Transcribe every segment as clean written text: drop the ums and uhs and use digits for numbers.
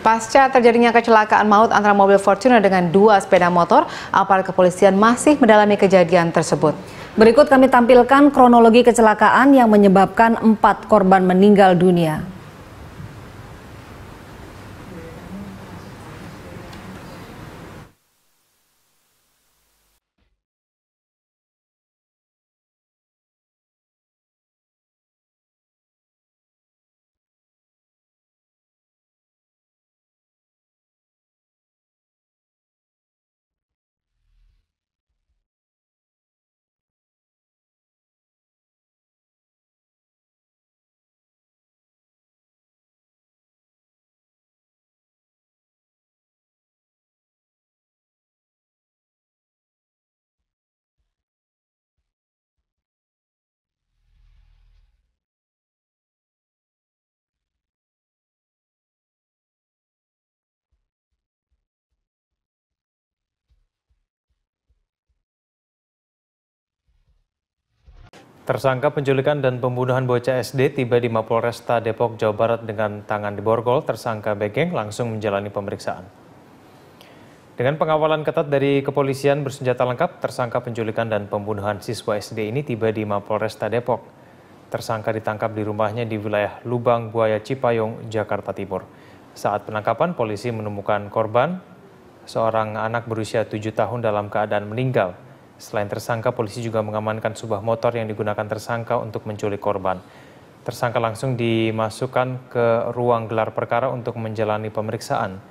Pasca terjadinya kecelakaan maut antara mobil Fortuner dengan dua sepeda motor, aparat kepolisian masih mendalami kejadian tersebut. Berikut kami tampilkan kronologi kecelakaan yang menyebabkan 4 korban meninggal dunia. Tersangka penculikan dan pembunuhan bocah SD tiba di Mapolresta Depok, Jawa Barat dengan tangan diborgol. Tersangka Begeng langsung menjalani pemeriksaan. Dengan pengawalan ketat dari kepolisian bersenjata lengkap, tersangka penculikan dan pembunuhan siswa SD ini tiba di Mapolresta Depok. Tersangka ditangkap di rumahnya di wilayah Lubang Buaya Cipayung, Jakarta Timur. Saat penangkapan, polisi menemukan korban, seorang anak berusia 7 tahun dalam keadaan meninggal. Selain tersangka, polisi juga mengamankan sebuah motor yang digunakan tersangka untuk menculik korban. Tersangka langsung dimasukkan ke ruang gelar perkara untuk menjalani pemeriksaan.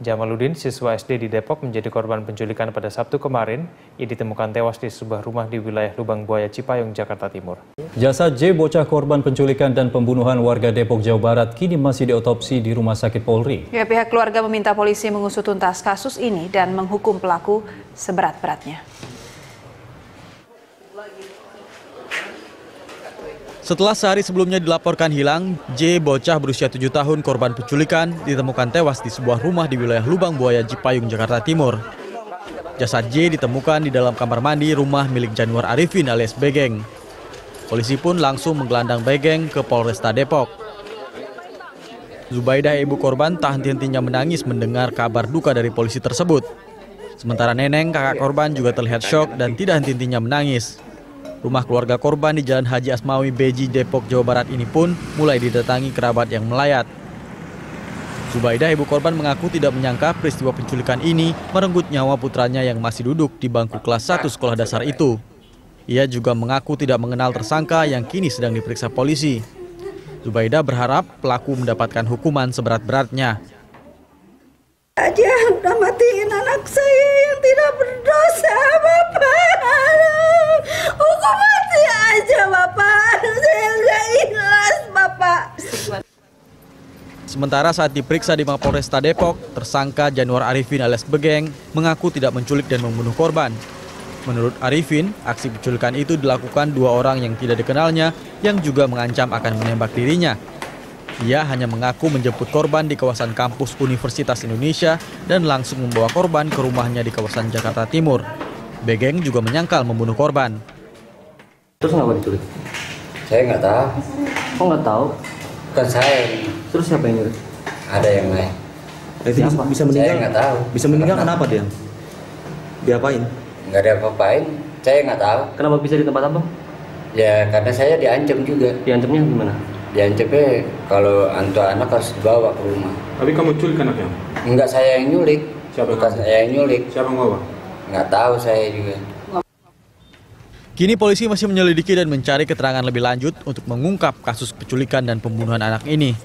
Jamaluddin, siswa SD di Depok, menjadi korban penculikan pada Sabtu kemarin. Ia ditemukan tewas di sebuah rumah di wilayah Lubang Buaya Cipayung, Jakarta Timur. Jasad J, bocah korban penculikan dan pembunuhan warga Depok, Jawa Barat, kini masih diotopsi di Rumah Sakit Polri. Ya, pihak keluarga meminta polisi mengusut tuntas kasus ini dan menghukum pelaku seberat-beratnya. Setelah sehari sebelumnya dilaporkan hilang, J, bocah berusia 7 tahun korban penculikan, ditemukan tewas di sebuah rumah di wilayah Lubang Buaya Cipayung, Jakarta Timur. Jasad J ditemukan di dalam kamar mandi rumah milik Januar Arifin alias Begeng. Polisi pun langsung menggelandang Begeng ke Polresta Depok. Zubaidah, ibu korban, tak henti-hentinya menangis mendengar kabar duka dari polisi tersebut. Sementara Neneng, kakak korban, juga terlihat syok dan tidak henti-hentinya menangis. Rumah keluarga korban di Jalan Haji Asmawi, Beji, Depok, Jawa Barat ini pun mulai didatangi kerabat yang melayat. Zubaidah, ibu korban, mengaku tidak menyangka peristiwa penculikan ini merenggut nyawa putranya yang masih duduk di bangku kelas 1 sekolah dasar itu. Ia juga mengaku tidak mengenal tersangka yang kini sedang diperiksa polisi. Zubaidah berharap pelaku mendapatkan hukuman seberat-beratnya. Aja udah matiin anak saya yang tidak berdosa, Bapak. Hukum mati aja, Bapak. Saya nggak ikhlas, Bapak. Sementara saat diperiksa di Mapolresta Depok, tersangka Januar Arifin alias Begeng mengaku tidak menculik dan membunuh korban. Menurut Arifin, aksi penculikan itu dilakukan 2 orang yang tidak dikenalnya yang juga mengancam akan menembak dirinya. Ia hanya mengaku menjemput korban di kawasan kampus Universitas Indonesia dan langsung membawa korban ke rumahnya di kawasan Jakarta Timur. Begeng juga menyangkal membunuh korban. Terus kenapa diculik? Saya nggak tahu. Kok nggak tahu? Bukan saya. Terus siapa yang nyulik? Ada yang lain. Bisa meninggal? Saya nggak tahu. Bisa meninggal kenapa dia? Diapain? Nggak ada apa-apain. Saya nggak tahu. Kenapa bisa di tempat abang? Ya karena saya diancam juga. Diancamnya gimana? Diancamnya kalau antu anak harus dibawa ke rumah. Tapi kamu culik anaknya? Enggak, saya yang nyulik. Siapa Bukan saya yang nyulik. Siapa yang bawa? Nggak tahu saya juga. Kini polisi masih menyelidiki dan mencari keterangan lebih lanjut untuk mengungkap kasus penculikan dan pembunuhan anak ini.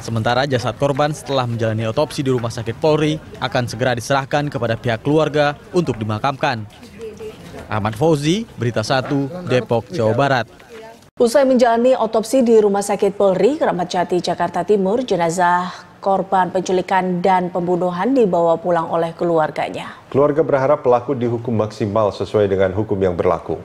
Sementara jasad korban setelah menjalani otopsi di Rumah Sakit Polri akan segera diserahkan kepada pihak keluarga untuk dimakamkan. Ahmad Fauzi, Berita 1, Depok, Jawa Barat. Usai menjalani otopsi di Rumah Sakit Polri, Kramat Jati, Jakarta Timur, jenazah korban penculikan dan pembunuhan dibawa pulang oleh keluarganya. Keluarga berharap pelaku dihukum maksimal sesuai dengan hukum yang berlaku.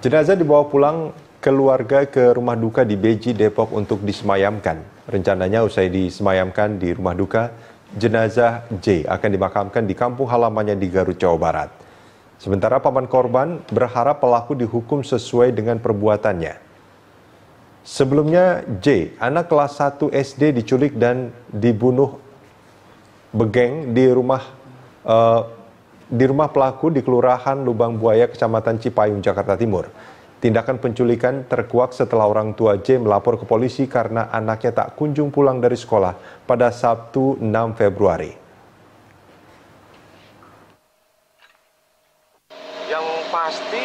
Jenazah dibawa pulang keluarga ke rumah duka di Beji, Depok untuk disemayamkan. Rencananya usai disemayamkan di rumah duka, jenazah J akan dimakamkan di kampung halamannya di Garut, Jawa Barat. Sementara paman korban berharap pelaku dihukum sesuai dengan perbuatannya. Sebelumnya J, anak kelas 1 SD diculik dan dibunuh begeng di rumah pelaku di Kelurahan Lubang Buaya, Kecamatan Cipayung, Jakarta Timur. Tindakan penculikan terkuak setelah orang tua J melapor ke polisi karena anaknya tak kunjung pulang dari sekolah pada Sabtu 6 Februari. Yang pasti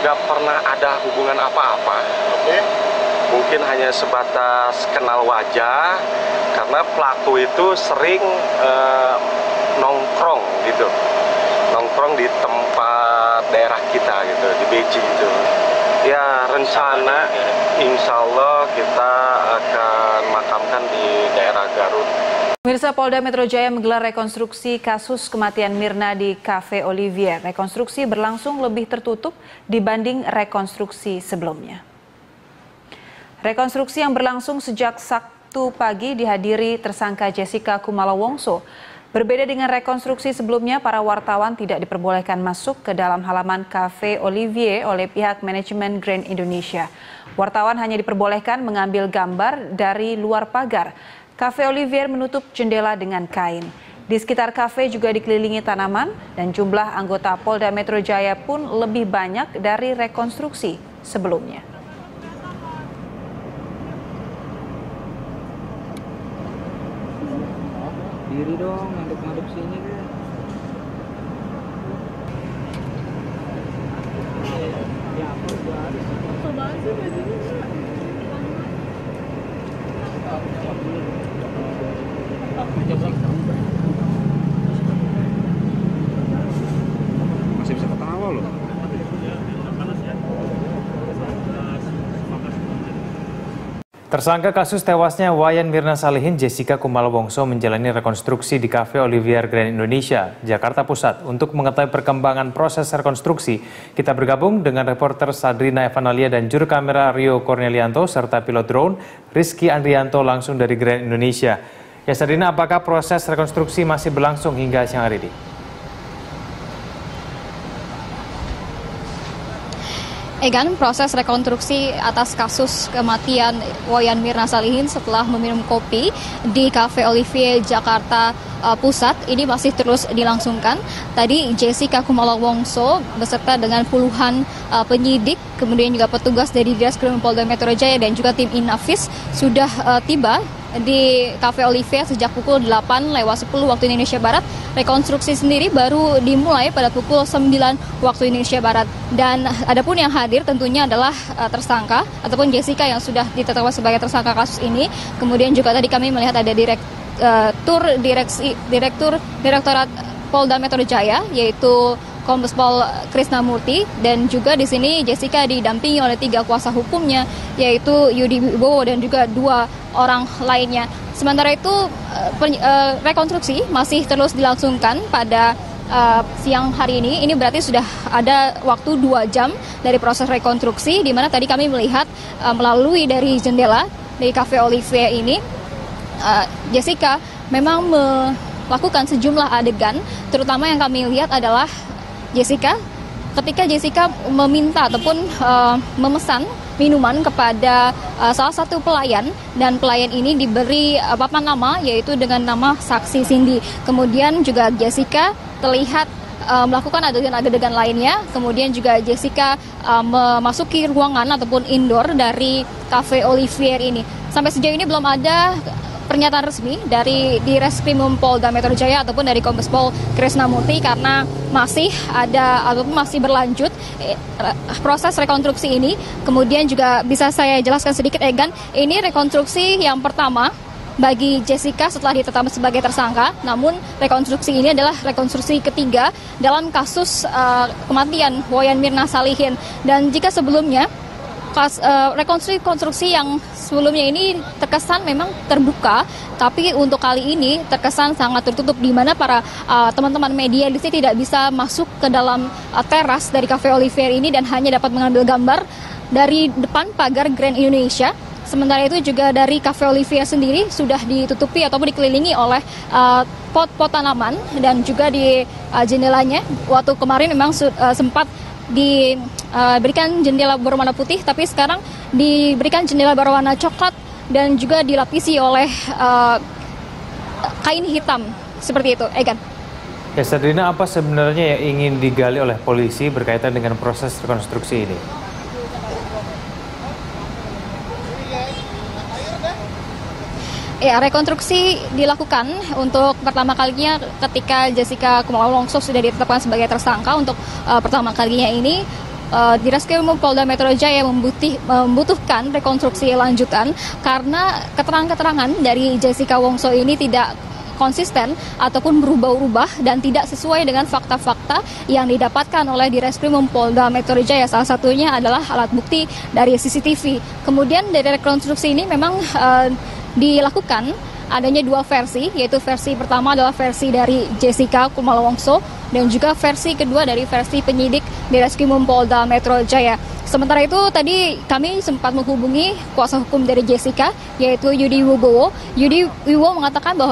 nggak pernah ada hubungan apa-apa. Mungkin hanya sebatas kenal wajah, karena pelaku itu sering nongkrong gitu, nongkrong di tempat daerah kita gitu, di Beji gitu. Ya rencana insya Allah kita akan makamkan di daerah Garut. Pemirsa, Polda Metro Jaya menggelar rekonstruksi kasus kematian Mirna di Cafe Olivier. Rekonstruksi berlangsung lebih tertutup dibanding rekonstruksi sebelumnya. Rekonstruksi yang berlangsung sejak Sabtu pagi dihadiri tersangka Jessica Kumala Wongso. Berbeda dengan rekonstruksi sebelumnya, para wartawan tidak diperbolehkan masuk ke dalam halaman Cafe Olivier oleh pihak manajemen Grand Indonesia. Wartawan hanya diperbolehkan mengambil gambar dari luar pagar. Cafe Olivier menutup jendela dengan kain. Di sekitar kafe juga dikelilingi tanaman dan jumlah anggota Polda Metro Jaya pun lebih banyak dari rekonstruksi sebelumnya. Diri dong, ngadep-ngadep sini kan. Ya apa baris? Apa baris? Masih bisa ketawa loh. Tersangka kasus tewasnya Wayan Mirna Salihin, Jessica Kumala Wongso menjalani rekonstruksi di Cafe Olivier Grand Indonesia, Jakarta Pusat. Untuk mengetahui perkembangan proses rekonstruksi, kita bergabung dengan reporter Sadrina Evanalia dan juru kamera Rio Cornelianto serta pilot drone Rizky Andrianto langsung dari Grand Indonesia. Ya Sadrina, apakah proses rekonstruksi masih berlangsung hingga siang hari ini? Egan, proses rekonstruksi atas kasus kematian Wayan Mirna Salihin setelah meminum kopi di Cafe Olivier Jakarta Pusat ini masih terus dilangsungkan. Tadi Jessica Kumala Wongso beserta dengan puluhan penyidik, kemudian juga petugas dari Ditreskrim Polda Metro Jaya dan juga tim Inafis sudah tiba di Cafe Olivier sejak pukul 8:10 waktu Indonesia Barat. Rekonstruksi sendiri baru dimulai pada pukul 9 waktu Indonesia Barat. Dan adapun yang hadir tentunya adalah tersangka ataupun Jessica yang sudah ditetapkan sebagai tersangka kasus ini. Kemudian juga tadi kami melihat ada Direktorat Polda Metro Jaya yaitu Kombes Pol Krisnamurti, dan juga di sini Jessica didampingi oleh 3 kuasa hukumnya yaitu Yudi Wibowo dan juga 2 orang lainnya. Sementara itu rekonstruksi masih terus dilangsungkan pada siang hari ini. Ini berarti sudah ada waktu 2 jam dari proses rekonstruksi, di mana tadi kami melihat melalui dari jendela di Cafe Olivier ini Jessica memang melakukan sejumlah adegan, terutama yang kami lihat adalah ketika Jessica meminta ataupun memesan minuman kepada salah satu pelayan, dan pelayan ini diberi papan nama yaitu dengan nama Saksi Cindy. Kemudian juga Jessica terlihat melakukan adegan-adegan lainnya. Kemudian juga Jessica memasuki ruangan ataupun indoor dari Cafe Olivier ini. Sampai sejauh ini belum ada pernyataan resmi dari Ditreskrim Polda Metro Jaya ataupun dari Kombes Pol Krisnamurti karena masih ada ataupun masih berlanjut proses rekonstruksi ini. Kemudian juga bisa saya jelaskan sedikit, Egan, ini rekonstruksi yang pertama bagi Jessica setelah ditetapkan sebagai tersangka. Namun rekonstruksi ini adalah rekonstruksi ketiga dalam kasus kematian Wayan Mirna Salihin. Dan jika sebelumnya rekonstruksi yang sebelumnya ini terkesan memang terbuka, tapi untuk kali ini terkesan sangat tertutup, di mana para teman-teman media di sini tidak bisa masuk ke dalam teras dari Cafe Olivier ini dan hanya dapat mengambil gambar dari depan pagar Grand Indonesia. Sementara itu juga dari Cafe Olivier sendiri sudah ditutupi ataupun dikelilingi oleh pot-pot tanaman, dan juga di jendelanya waktu kemarin memang sempat diberikan jendela berwarna putih, tapi sekarang diberikan jendela berwarna coklat dan juga dilapisi oleh kain hitam seperti itu. Egan. Ya, Sardina, apa sebenarnya yang ingin digali oleh polisi berkaitan dengan proses rekonstruksi ini? Ya, rekonstruksi dilakukan untuk pertama kalinya ketika Jessica Kumala Wongso sudah ditetapkan sebagai tersangka. Untuk pertama kalinya ini Direskrim Polda Metro Jaya membutuhkan rekonstruksi lanjutan karena keterangan-keterangan dari Jessica Wongso ini tidak konsisten ataupun berubah-ubah dan tidak sesuai dengan fakta-fakta yang didapatkan oleh Direskrim Polda Metro Jaya. Salah satunya adalah alat bukti dari CCTV. Kemudian dari rekonstruksi ini memang dilakukan adanya dua versi, yaitu versi pertama adalah versi dari Jessica Kumala Wongso dan juga versi kedua dari versi penyidik Direskrim Polda Metro Jaya. Sementara itu tadi kami sempat menghubungi kuasa hukum dari Jessica, yaitu Yudi Wibowo. Yudi Wibowo mengatakan bahwa